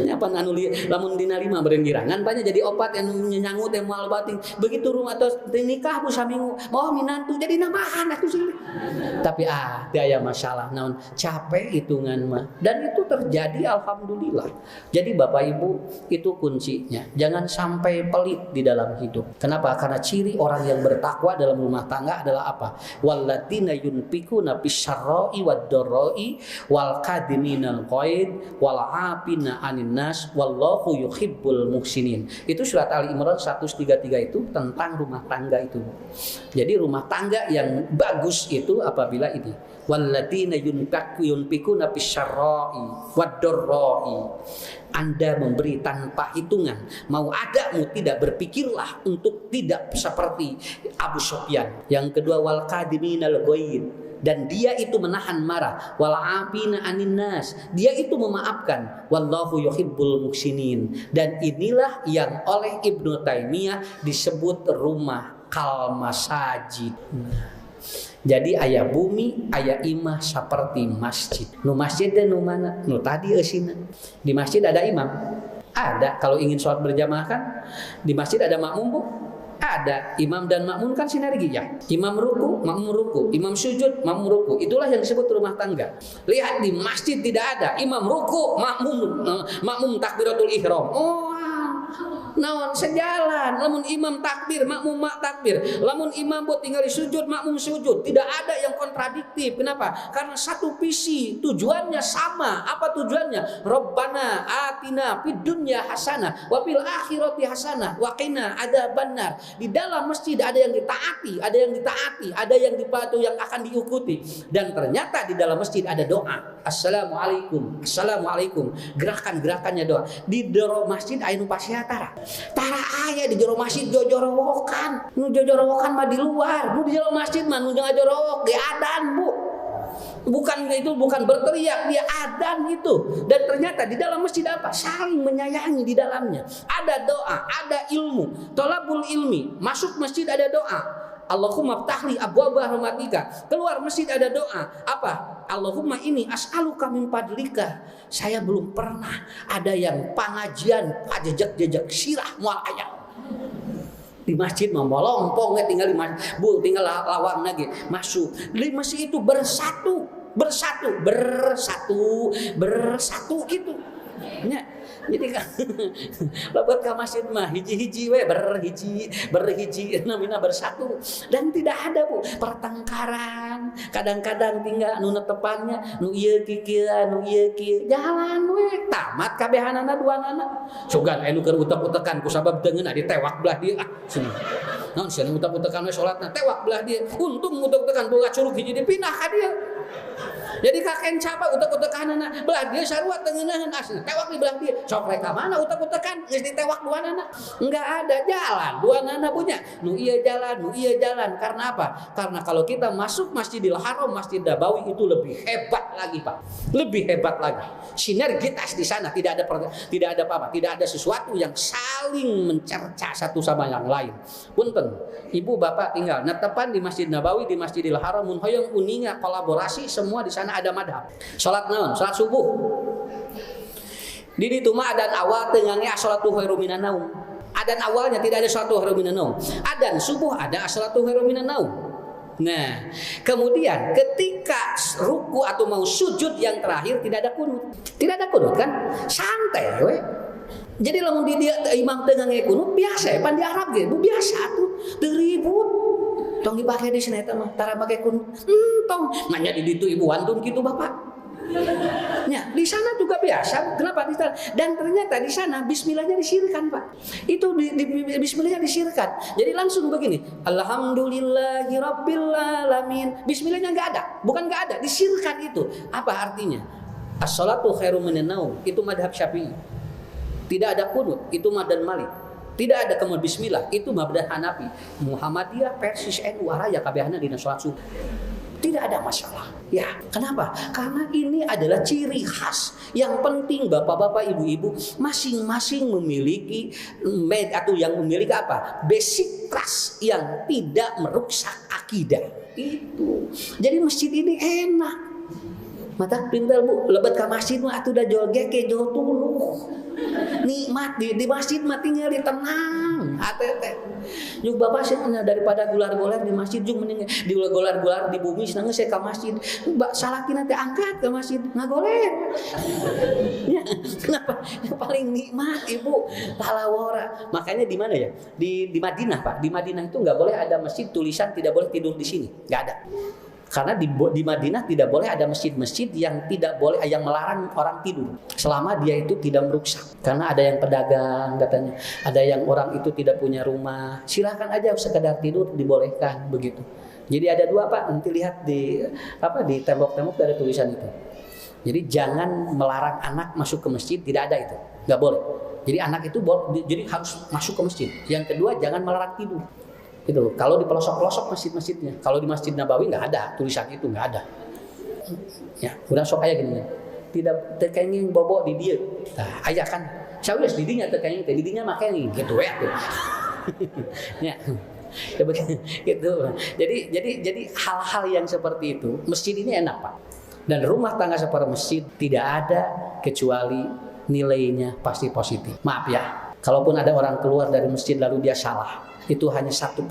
Speaker 1: Nya pan anu lamun dina 5 beureun girangan banyak jadi opat yang nyangut teh moal bating. Begitu rumah tos nikah bu saminggu moal minantu jadi nambahan atuh sih. Tapi teu aya masalah naon capek hitungan mah dan itu terjadi alhamdulillah. Jadi Bapak Ibu itu kuncinya. Jangan sampai pelit di dalam hidup. Kenapa? Karena ciri orang yang bertakwa dalam rumah tangga adalah apa? Walladzina yunfikuna bisyarra'i wad-dharra'i wal qadiminal qaid wal 'afina 'anil nas wallahu yuhibbul muhsinin. Itu surat Ali Imran 133 itu tentang rumah tangga itu. Jadi rumah tangga yang bagus itu apabila ini walladzina yunfikuna bisyarra'i wad-dharra'i. Anda memberi tanpa hitungan, mau ada mau tidak berpikirlah untuk tidak seperti Abu Sufyan. Yang kedua wal qadiminal ghaid, dan dia itu menahan marah, wal afina 'anin nas, dia itu memaafkan, wallahu yuhibbul muhsinin. Dan inilah yang oleh Ibnu Taimiyah disebut rumah kal masajid. Jadi aya bumi, aya imah seperti masjid. Nu masjid dan nu mana? Nu tadi eusina. Di masjid ada imam. Ada kalau ingin sholat berjamaah kan di masjid ada makmum bu. Ada imam dan makmum kan sinergi ya. Imam ruku, makmum ruku. Imam sujud, makmum ruku. Itulah yang disebut rumah tangga. Lihat di masjid tidak ada imam ruku, makmum takbiratul ihram. Naon sejalan, lamun imam takbir, makmum takbir, lamun imam buat tinggal di sujud, makmum sujud, tidak ada yang kontradiktif. Kenapa? Karena satu visi, tujuannya sama. Apa tujuannya? Rabbana atina fid dunya hasanah wa fil akhirati hasanah wa qina adzabannar. Di dalam masjid ada yang ditaati, ada yang ditaati, ada yang dipatuhi yang akan diikuti. Dan ternyata di dalam masjid ada doa. assalamualaikum, assalamualaikum. Gerakan-gerakannya doa. Di jero masjid aya nu pasiha tara. Tara aya di jero masjid jojorowokan. Nu jojorowokan mah di luar, nu di jero masjid mah nu ngajorowok di adan, Bu. Bukan itu, bukan berteriak, dia adan itu. Dan ternyata di dalam masjid apa? Saling menyayangi di dalamnya. Ada doa, ada ilmu. Thalabul ilmi, masuk masjid ada doa. Allahumma ftahli abwaaba rahmatika. Keluar masjid ada doa. Apa? Allahumma ini as'aluka min fadlika. Saya belum pernah ada yang pengajian jejak-jejak sirah moal aya. Di masjid mah lompong tinggal di masjid. Bu tinggal lawang lagi masuk. Di masjid itu bersatu gitu. Ya. Jadi kan lebat ke masjid mah hiji-hiji we berhiji namina bersatu dan tidak ada Bu pertengkaran. Kadang-kadang tinggal nu netepannya nu ieu kieu nu ieu kieu jalan we tamat kabehanana duanana. Sugan anu keur utek-utekan ku sabab deungeunna ditewak belah dieu cenah. Naon sia utek-utekan we salatna tewak belah dieu. Untung utek-utekan boga curug hiji dipindah ka dieu. Jadi kakek capa utek-utekanana belah dieu sarua teungeuneuheun asna tewak di belah dieu. Sok reka mana utek-utekan geus ditewak duanana? Enggak ada jalan duanana punya. Nu ieu jalan. Karena apa? Karena kalau kita masuk Masjidil Haram, Masjid Nabawi itu lebih hebat lagi, Pak. Lebih hebat lagi. Sinergitas di sana tidak ada apa-apa, tidak ada sesuatu yang saling mencerca satu sama yang lain. Punten, Ibu Bapak tinggal netepan di Masjid Nabawi, di Masjidil Haram mun hoyong uninga kolaborasi semua di sana ada madhab. Salat naon? Salat subuh. Di ditu mah adan awal tengahnya as-salatu khairum minan naum. Adan awalnya tidak ada salatu khairum minan naum. Adan subuh ada as-salatu khairum minan naum. Nah, kemudian ketika ruku atau mau sujud yang terakhir tidak ada kunut. Tidak ada kunut kan? Santai we. Jadi lamun di dia imam tengah kunut biasa pan di Arab ge, biasa tuh teu ribut. Tong dipake di sana eta mah tara make kunut. Tong nanya di ditu ibu antun kitu Bapak. Ya, di sana juga biasa. Kenapa di sana? Dan ternyata di sana bismillahnya disirkan, Pak. Itu di bismillahnya disirkan. Jadi langsung begini. Alhamdulillahirabbil alamin. Bismillahnya enggak ada. Bukan enggak ada, disirkan itu. Apa artinya? As-salatu khairum minan naum. Itu madhab Syafi'i. Tidak ada kunut, itu madhab Malik. Tidak ada kemudian bismillah, itu madhab Hanafi. Muhammadiyah, Persis, NU, Araya kabehana dina salat subuh. Tidak ada masalah. Ya, kenapa? Karena ini adalah ciri khas. Yang penting Bapak-bapak, Ibu-ibu masing-masing memiliki atau yang memiliki apa? Basic trust yang tidak merusak akidah. Itu. Jadi masjid ini enak. Mata pintar Bu, lebat ke masjid mah atuh da jol geke jol tuluh. Nikmat di masjid mah tinggal tenang. Atete. Yuk Bapak sih daripada gular-gular di masjid jeung mending di gular-gular di bumi senang saya ke masjid. Mbak salakina teh angkat ke masjid ngagoler. Ya, kenapa? Yang paling nikmat Ibu talawora. Makanya di mana ya? Di Madinah, Pak. Di Madinah itu enggak boleh ada masjid tulisan tidak boleh tidur di sini. Enggak ada. Karena di Madinah tidak boleh ada masjid-masjid yang tidak boleh, yang melarang orang tidur selama dia itu tidak merusak. Karena ada yang pedagang katanya, ada yang orang itu tidak punya rumah, silahkan aja sekedar tidur dibolehkan begitu. Jadi ada dua Pak, nanti lihat di tembok-tembok ada tulisan itu. Jadi jangan melarang anak masuk ke masjid, tidak ada itu, nggak boleh. Jadi anak itu jadi harus masuk ke masjid. Yang kedua jangan melarang tidur. Itu kalau di pelosok-pelosok masjid-masjidnya. Kalau di Masjid Nabawi nggak ada tulisan itu, nggak ada. Ya, udah sok kayak gini. Tidak terkenging bobo di dia. Nah, aya kan. Saya udah didinya terkenging, didinya makanya gitu ya. Ya. Gitu. Jadi hal-hal yang seperti itu, masjid ini enak Pak. Dan rumah tangga seperti masjid tidak ada kecuali nilainya pasti positif. Maaf ya, kalaupun ada orang keluar dari masjid lalu dia salah, itu hanya 1%.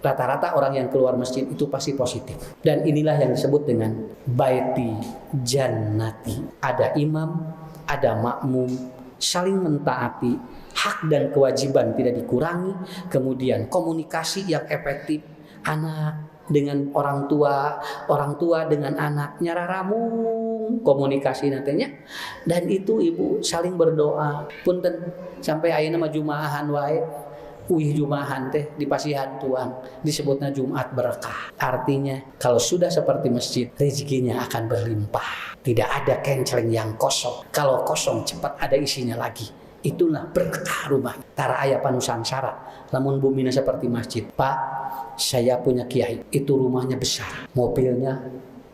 Speaker 1: Rata-rata orang yang keluar masjid itu pasti positif. Dan inilah yang disebut dengan baiti jannati. Ada imam, ada makmum, saling mentaati, hak dan kewajiban tidak dikurangi, kemudian komunikasi yang efektif, anak dengan orang tua dengan anak nyararamung komunikasi nantinya. Dan itu Ibu saling berdoa. Punten sampai ayeuna mah jumaahan wae Wih Jumahan teh di pasihan Tuhan disebutnya Jumat berkah. Artinya kalau sudah seperti masjid, rezekinya akan berlimpah. Tidak ada kenceleng yang kosong. Kalau kosong cepat ada isinya lagi. Itulah berkah rumah. Tara aya panusansara. Lamun bumina seperti masjid. Pak, saya punya kiai. Itu rumahnya besar. Mobilnya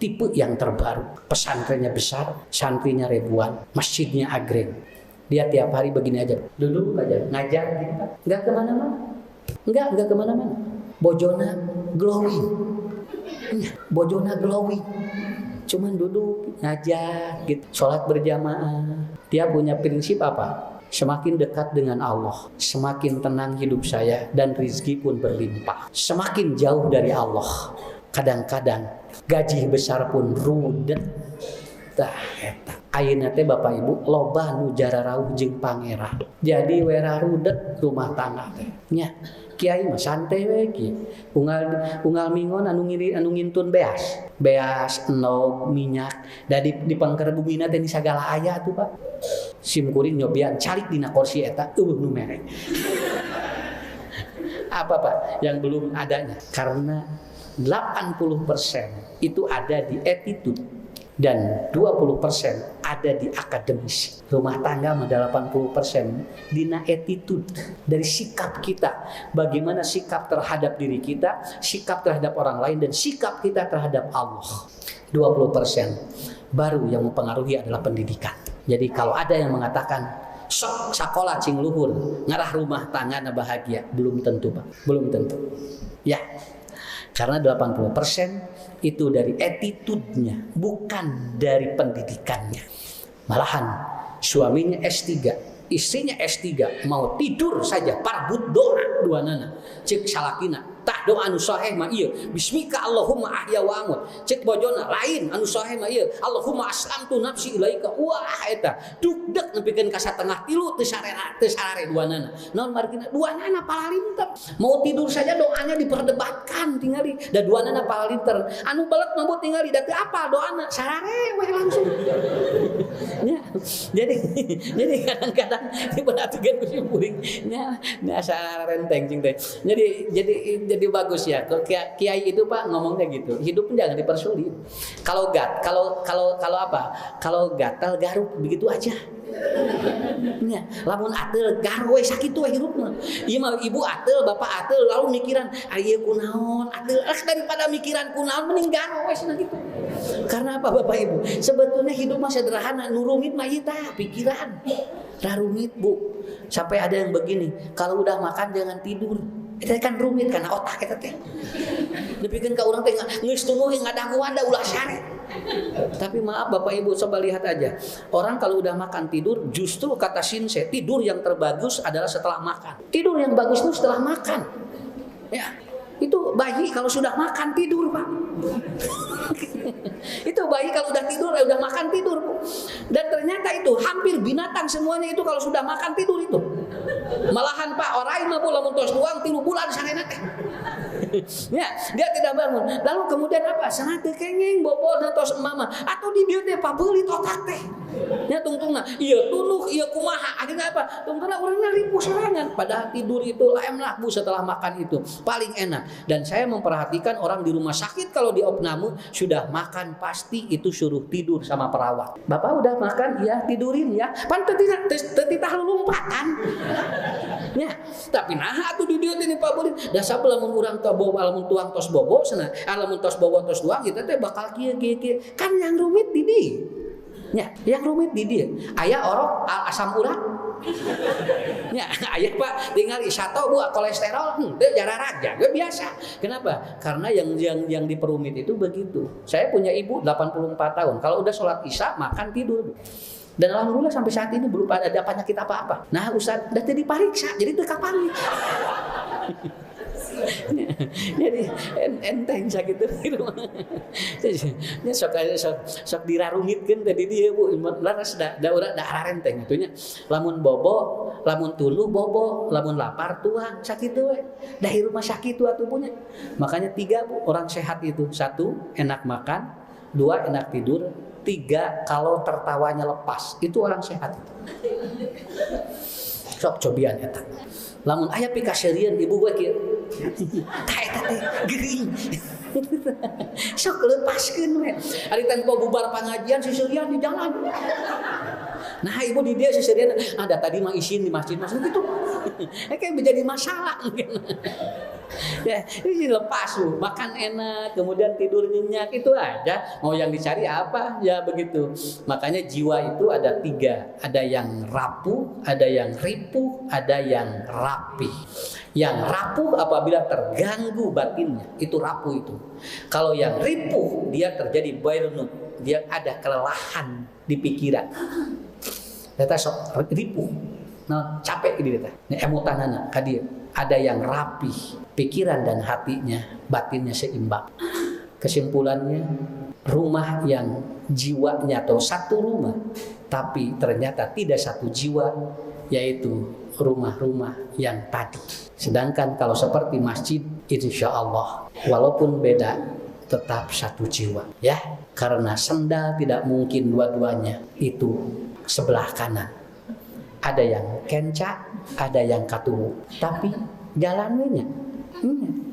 Speaker 1: tipe yang terbaru. Pesantrennya besar, santrinya ribuan, masjidnya agreng. Dia tiap hari begini aja, duduk aja, ngajar gitu Pak. Nggak kemana-mana. Nggak kemana-mana. Bojona glowing. Bojona glowing. Cuman duduk, ngajar gitu. Sholat berjamaah. Dia punya prinsip apa? Semakin dekat dengan Allah, semakin tenang hidup saya dan rezeki pun berlimpah. Semakin jauh dari Allah, kadang-kadang gaji besar pun rudet. Tah eta ayeuna teh Bapak Ibu loba nu jararauh jeung pangeran. Jadi wera rudet rumah tangga teh. Nya kiai mah santai we kieu. Unggal mingon anu ngintun beas. Beas, enog, minyak. Da di pangker bumina teh di sagala aya tuh Pak. Sim kuring nyobian calik dina kursi eta eueuh nu merek. Apa Pak yang belum adanya? Karena 80% itu ada di attitude dan 20% ada di akademis. Rumah tangga mah 80% dina attitude, dari sikap kita. Bagaimana sikap terhadap diri kita, sikap terhadap orang lain, dan sikap kita terhadap Allah. 20% baru yang mempengaruhi adalah pendidikan. Jadi kalau ada yang mengatakan sok sakola cing luhur ngarah rumah tangga na bahagia, belum tentu Pak, belum tentu. Ya. Karena 80% itu dari attitude-nya, bukan dari pendidikannya. Malahan suaminya S3, istrinya S3, mau tidur saja parbut doa duanana. Cek salakina, tak doa anu sahih mah ieu, bismika Allahumma ahya wa amut. Cek bojona lain anu sahih mah ieu, Allahumma aslamtu nafsi ilaika. Wah eta dugdeg nepikeun ka satengah tilu teu sarere duanana. Naon margina duanana palalinter. Mau tidur saja doanya diperdebatkan tingali. Da duanana palalinter. Anu belet mah tingali da teu apal doana sarare we langsung. Ya. Jadi kadang-kadang diperhatikan ku kuring nya sarare renteng cing teh. Jadi bagus ya. Kiai itu Pak ngomongnya gitu. Hidup jangan dipersulit. Kalau apa? Kalau gatal garuk begitu aja. Ya, lamun atel garwe sakitu we hirupna. Ieu mah ibu atel, bapak atel lalu mikiran, "Ari ieu kunaon?" Atel daripada mikiran kunaon mending garwe cenah gitu. Karena apa Bapak Ibu? Sebetulnya hidup mah sederhana, nu rumit mah ieu tah pikiran. Tah rumit Bu. Sampai ada yang begini, kalau udah makan jangan tidur. Itu kan rumit karena otak eta teh. Dipikeun ka urang teh geus tuluy ngadaguan da ulah sare. Tapi maaf Bapak Ibu, coba lihat aja. Orang kalau udah makan tidur, justru kata Shinsei, tidur yang terbagus adalah setelah makan. Tidur yang bagus itu setelah makan. Ya. Itu bayi kalau sudah makan tidur Pak. Itu bayi kalau udah tidur, udah makan tidur Bu. Dan ternyata itu hampir binatang semuanya itu kalau sudah makan tidur itu. Malahan Pak orang mah lamun tos doang 3 bulan sarena teh. Ya, dia tidak bangun. Lalu kemudian apa? Sangat kenging bobol tos mama atau di dieu teh pabeulit otak teh. Ya tungtungna, ieu tunuh, ieu kumaha. Akhirnya apa? Tungtungna urangna ripuh sorangan. Padahal tidur itu laemlah Bu setelah makan itu paling enak. Dan saya memperhatikan orang di rumah sakit kalau di opname sudah makan pasti itu suruh tidur sama perawat. Bapak udah makan? Ya, tidurin ya. Pan teu titah lumpatan. Ya, tapi nah atuh di dieu teh pabeulit. Da sabeula mun urang teu bobo lamun tuang tos bobo cenah. Lamun tos bobo tos doang kita teh bakal kieu. Kan yang rumit di dieu. Ya, yang rumit di dia. Aya orok asam urat. Ya, aya Pak tinggal isato Bu kolesterol, teu jararaja, ge biasa. Kenapa? Karena yang diperumit itu begitu. Saya punya ibu 84 tahun. Kalau udah sholat Isya makan tidur. Dan alhamdulillah sampai saat ini belum ada penyakit apa-apa. Nah, Ustaz, udah dipariksa, jadi teu kapangit. Jadi enteng sakit itu. Nya sok dirarungitkeun tadi dia Bu, laras da urang da ararenteng atunya. Lamun bobo, lamun tuluh bobo, lamun lapar tuang sakitu we. Da hirup mah sakitu atuh punya. Makanya 3 Bu, orang sehat itu. 1, enak makan, 2, enak tidur, 3, kalau tertawanya lepas. Itu orang sehat. Sok cobian eta. Lamun aya pikaseureun ibu gue kieu. Tah eta teh geuring. Sok lepaskeun we. Ari tempo bubar pangajian siseureun di jalan. Nah ibu di dia siseureun ada tadi mah isin di masjid gitu. Kayak menjadi masalah. Ya, ini lepas tuh, makan enak, kemudian tidur nyenyak, itu aja. Mau yang dicari apa? Ya begitu. Makanya jiwa itu ada 3. Ada yang rapuh, ada yang ripuh, ada yang rapi. Yang rapuh apabila terganggu batinnya, itu rapuh itu. Kalau yang ripuh, dia terjadi bairnut, dia ada kelelahan di pikiran. Data sok ripuh. Nah, capek ini data. Ini emutanana kadir. Ada yang rapi, pikiran dan hatinya, batinnya seimbang. Kesimpulannya, rumah yang jiwanya atau satu rumah, tapi ternyata tidak satu jiwa, yaitu rumah-rumah yang tadi. Sedangkan kalau seperti masjid, insya Allah, walaupun beda, tetap satu jiwa. Ya, karena sendal tidak mungkin dua-duanya itu sebelah kanan. Ada yang kencak, ada yang katuhu. Tapi jalannya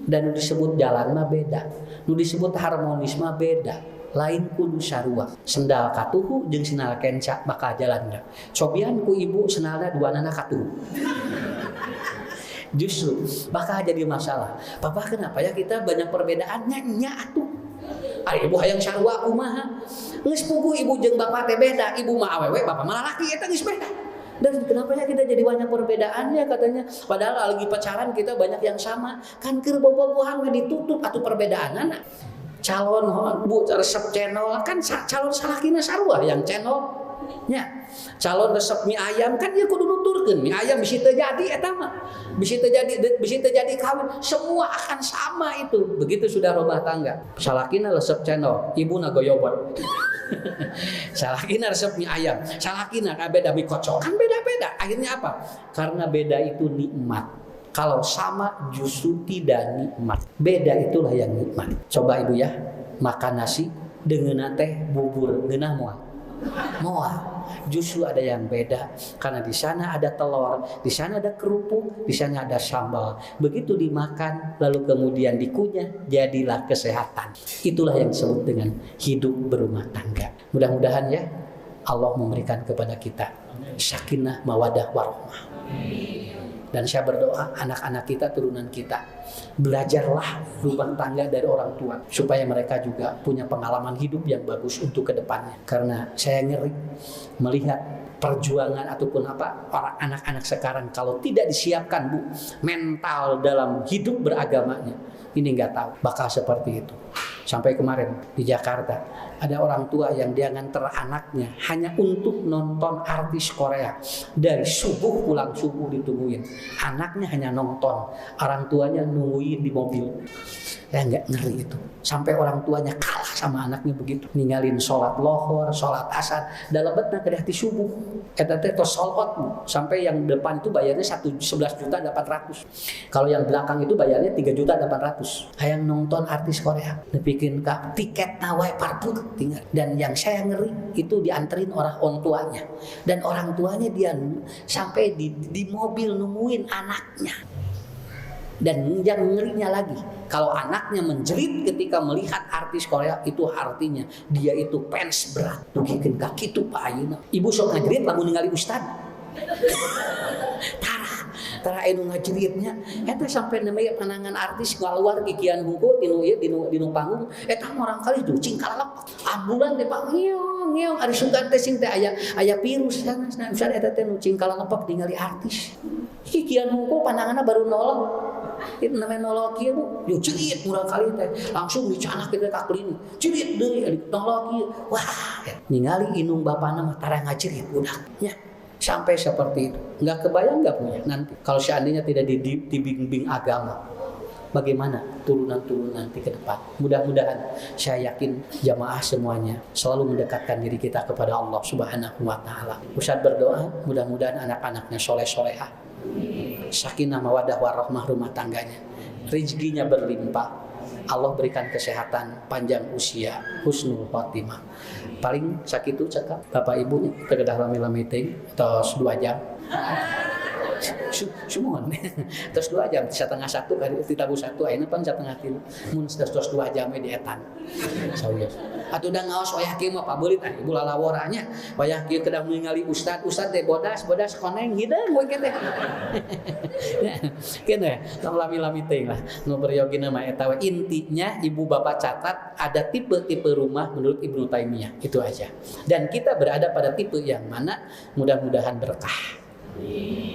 Speaker 1: dan disebut jalan mah beda. Nu disebut harmonis mah beda. Lain kudu sarua. Sendal katuhu jeung sendal kencak bakal jalannya. Cobian ku ibu sendalna duanana katuhu. Justru bakal jadi masalah. Papa kenapa ya kita banyak perbedaannya nya atuh. Ari ibu hayang sarua kumaha? Geus puguh ibu jeung bapak teh beda. Ibu mah awewe, bapak mah lalaki eta geus beda. Dan kenapa ya kita jadi banyak perbedaannya katanya. Padahal lagi pacaran kita banyak yang sama. Kan keur bobogohan ditutup atuh perbedaan anak. Calon bu resep channel kan calon salakina sarua yang channel nya. Calon resep mie ayam kan dia kudu nuturkeun mie ayam bisi teu jadi eta mah. Bisi teu jadi kawin, semua akan sama itu. Begitu sudah rumah tangga. Salakina resep channel, ibu nagoyobot. Salakina resep mie ayam, salakina beda mie kocok, kan beda-beda. Akhirnya apa? Karena beda itu nikmat. Kalau sama justru tidak nikmat. Beda itulah yang nikmat. Coba ibu ya, makan nasi dengan teh bubur ngeunah moal. Justru ada yang beda karena di sana ada telur, di sana ada kerupuk, di sana ada sambal. Begitu dimakan lalu kemudian dikunyah, jadilah kesehatan. Itulah yang disebut dengan hidup berumah tangga. Mudah-mudahan ya Allah memberikan kepada kita sakinah, mawadah, warahmah. Dan saya berdoa anak-anak kita, turunan kita, belajarlah rumah tangga dari orang tua supaya mereka juga punya pengalaman hidup yang bagus untuk kedepannya. Karena saya ngeri melihat perjuangan ataupun apa orang anak-anak sekarang kalau tidak disiapkan bu mental dalam hidup beragamanya, ini nggak tahu bakal seperti itu. Sampai kemarin di Jakarta ada orang tua yang dia nganter anaknya hanya untuk nonton artis Korea. Dari subuh pulang subuh ditungguin. Anaknya hanya nonton, orang tuanya nungguin di mobil. Ya nggak ngeri itu. Sampai orang tuanya kalah sama anaknya begitu. Ninggalin sholat lohor, sholat asar. Dalam betna ke hati subuh. Eta teh tos solot bu. Sampai yang depan itu bayarnya 11.800.000. Kalau yang belakang itu bayarnya 3.800.000. Hayang nonton artis Korea. Dibikin tiket nawai parput tinggal. Dan yang saya ngeri itu dianterin orang tuanya. Dan orang tuanya dia sampai di mobil nungguin anaknya. Dan yang ngerinya lagi, kalau anaknya menjerit ketika melihat artis Korea, itu artinya dia itu fans berat. Dugikeun ka kitu Pak Ayeuna. Ibu sok ngajerit lamun ningali ustad. Tara anu ngajeritnya eta sampai nembe panangan artis keluar kikian hungkul dinu panggung eta orang kali jucing kalap ambulan teh Pak ngeong ari sugan teh sing teh aya virus sana usah eta teh nu cing kalap ningali artis kikian hungkul pananganna baru nolong itu namanya nolong kieu bu jucit urang kali teh langsung dicanak kita ka klinik cirit deui nolong kieu wah ningali inung bapana mah tara ngajerit budaknya. Sampai seperti itu, nggak kebayang nggak punya nanti. Kalau seandainya tidak dibimbing agama, bagaimana turunan-turunan nanti ke depan? Mudah-mudahan saya yakin jamaah semuanya selalu mendekatkan diri kita kepada Allah Subhanahu Wa Taala. Ustaz berdoa, mudah-mudahan anak-anaknya soleh-solehah, sakinah mawadah warahmah rumah tangganya, rezekinya berlimpah. Allah berikan kesehatan, panjang usia, husnul khotimah. Paling sakitu cakap bapak ibunya terkedah lami-lami ting tos 2 jam. Sumon. Terus 2 jam, setengah 1 kali ditabu 1 ayeuna pan setengah 3. Mun terus 2 jam di etan. Sawios. Atuh udah ngaos wayah kieu mah pabeulit ibu lalaworanya. Wayah kieu kedah ningali ustad teh bodas koneng hideung we teh. Kieu tong lami-lami teuing lah. Nu periogina mah eta we intinya ibu bapak catat ada tipe-tipe rumah menurut Ibnu Taimiyah. Itu aja. Dan kita berada pada tipe yang mana mudah-mudahan berkah.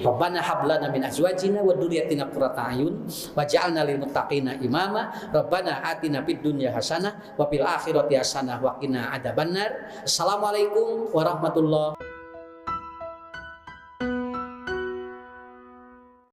Speaker 1: Rabbana hab lana min azwajina wa dzurriyyatina qurrata a'yun waj'alna lil muttaqina imama. Rabbana atina fid dunya hasanah wa fil akhirati hasanah wa qina adzabannar. Assalamualaikum warahmatullahi